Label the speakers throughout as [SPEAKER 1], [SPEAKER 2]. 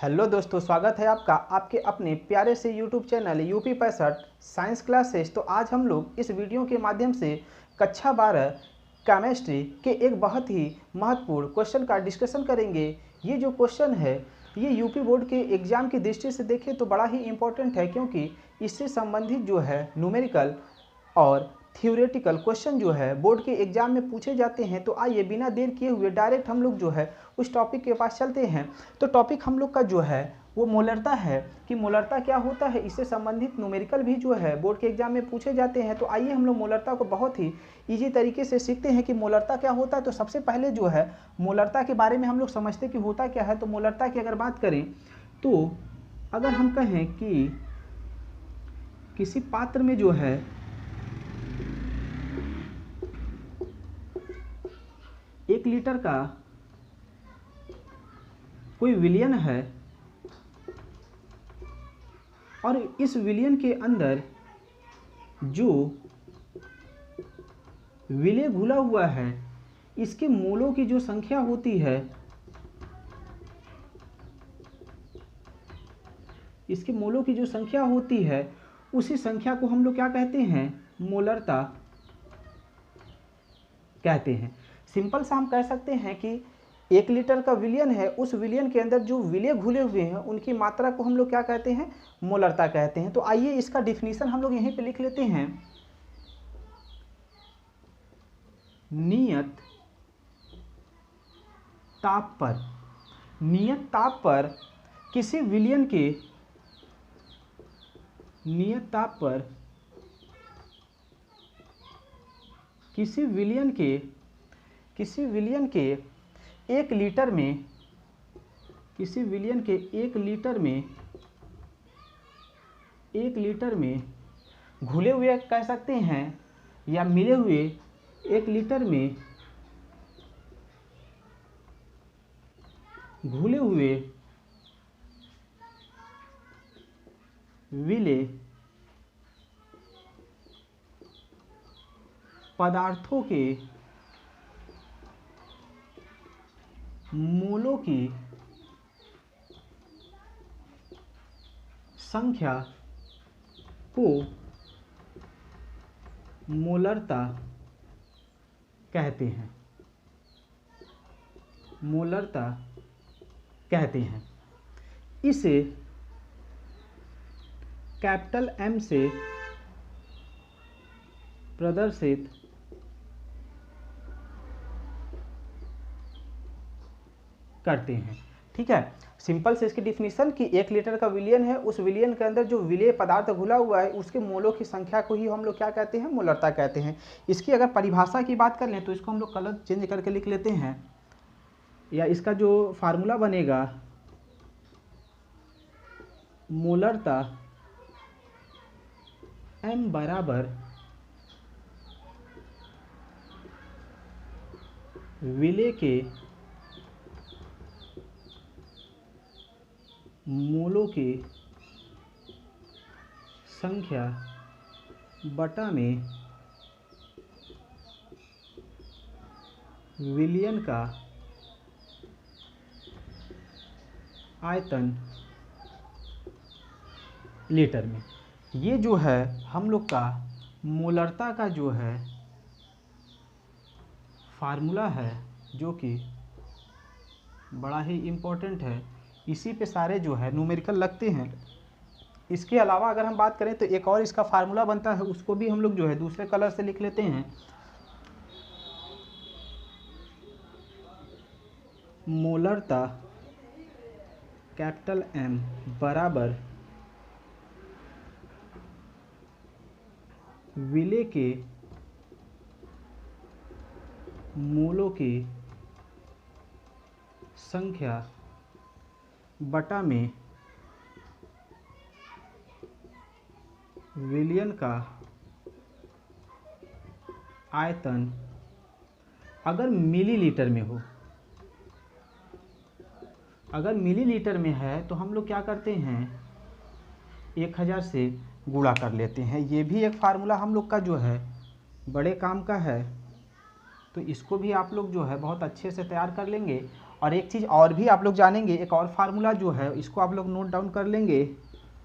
[SPEAKER 1] Hello दोस्तों, स्वागत है आपका आपके अपने प्यारे से YouTube channel UP 65 science classes. तो आज हम लोग इस वीडियो के माध्यम से कक्षा 12 केमिस्ट्री के एक बहुत ही महत्वपूर्ण क्वेश्चन का डिस्कशन करेंगे। ये जो क्वेश्चन है ये यूपी बोर्ड के एग्ज़ाम की दृष्टि से देखें तो बड़ा ही इम्पोर्टेंट है, क्योंकि इससे संबंधित जो है न्यूमेरिकल और थियोरेटिकल क्वेश्चन जो है बोर्ड के एग्जाम में पूछे जाते हैं। तो आइए बिना देर किए हुए डायरेक्ट हम लोग जो है उस टॉपिक के पास चलते हैं। तो टॉपिक हम लोग का जो है वो मोलरता है कि मोलरता क्या होता है। इससे संबंधित न्यूमेरिकल भी जो है बोर्ड के एग्जाम में पूछे जाते हैं। तो आइए हम लोग मोलरता को बहुत ही ईजी तरीके से सीखते हैं कि मोलरता क्या होता है। तो सबसे पहले जो है मोलरता के बारे में हम लोग समझते कि होता क्या है। तो मोलरता की अगर बात करें तो अगर हम कहें कि किसी पात्र में जो है एक लीटर का कोई विलयन है और इस विलयन के अंदर जो विलय घुला हुआ है इसके मोलों की जो संख्या होती है, इसके मोलों की जो संख्या होती है उसी संख्या को हम लोग क्या कहते हैं, मोलरता कहते हैं। सिंपल सा हम कह सकते हैं कि एक लीटर का विलयन है, उस विलयन के अंदर जो विलय घुले हुए हैं उनकी मात्रा को हम लोग क्या कहते हैं, मोलरता कहते हैं। तो आइए इसका डिफिनीशन हम लोग यहीं पे लिख लेते हैं। नियत ताप पर, नियत ताप पर किसी विलयन के, नियत ताप पर किसी विलयन के एक लीटर में, किसी विलयन के एक लीटर में घुले हुए कह सकते हैं या मिले हुए एक लीटर में घुले हुए विलय पदार्थों के मोलों की संख्या को मोलरता कहते हैं, मोलरता कहते हैं। इसे कैपिटल एम से प्रदर्शित करते हैं। ठीक है, सिंपल से इसकी डिफिनीशन कि एक लीटर का विलयन है, उस विलयन के अंदर जो विलेय पदार्थ घुला हुआ है उसके मोलों की संख्या को ही हम लोग क्या कहते हैं, मोलरता कहते हैं। इसकी अगर परिभाषा की बात कर लें तो इसको हम लोग कलर चेंज करके लिख लेते हैं, या इसका जो फार्मूला बनेगा मोलरता m बराबर विलेय के मोलों की संख्या बटा में विलयन का आयतन लीटर में। ये जो है हम लोग का मोलरता का जो है फार्मूला है, जो कि बड़ा ही इम्पोर्टेंट है। इसी पे सारे जो है न्यूमेरिकल लगते हैं। इसके अलावा अगर हम बात करें तो एक और इसका फार्मूला बनता है, उसको भी हम लोग जो है दूसरे कलर से लिख लेते हैं। मोलरता कैपिटल M बराबर विलेय के मोलों की संख्या बटा में विलयन का आयतन अगर मिलीलीटर में हो, अगर मिलीलीटर में है तो हम लोग क्या करते हैं, 1000 से गुणा कर लेते हैं। ये भी एक फार्मूला हम लोग का जो है बड़े काम का है, तो इसको भी आप लोग जो है बहुत अच्छे से तैयार कर लेंगे। और एक चीज़ और भी आप लोग जानेंगे, एक और फार्मूला जो है इसको आप लोग नोट डाउन कर लेंगे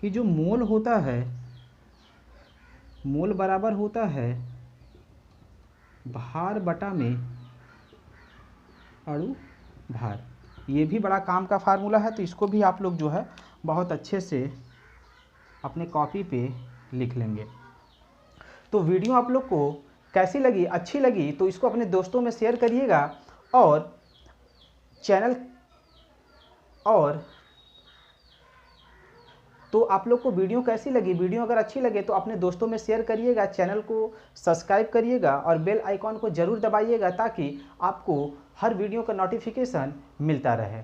[SPEAKER 1] कि जो मोल होता है, मोल बराबर होता है भार बटा में अणु भार। ये भी बड़ा काम का फार्मूला है, तो इसको भी आप लोग जो है बहुत अच्छे से अपने कॉपी पे लिख लेंगे। तो वीडियो आप लोग को कैसी लगी, अच्छी लगी तो इसको अपने दोस्तों में शेयर करिएगा, और चैनल और तो आप लोग को वीडियो कैसी लगी, वीडियो अगर अच्छी लगे तो अपने दोस्तों में शेयर करिएगा, चैनल को सब्सक्राइब करिएगा और बेल आइकॉन को ज़रूर दबाइएगा ताकि आपको हर वीडियो का नोटिफिकेशन मिलता रहे।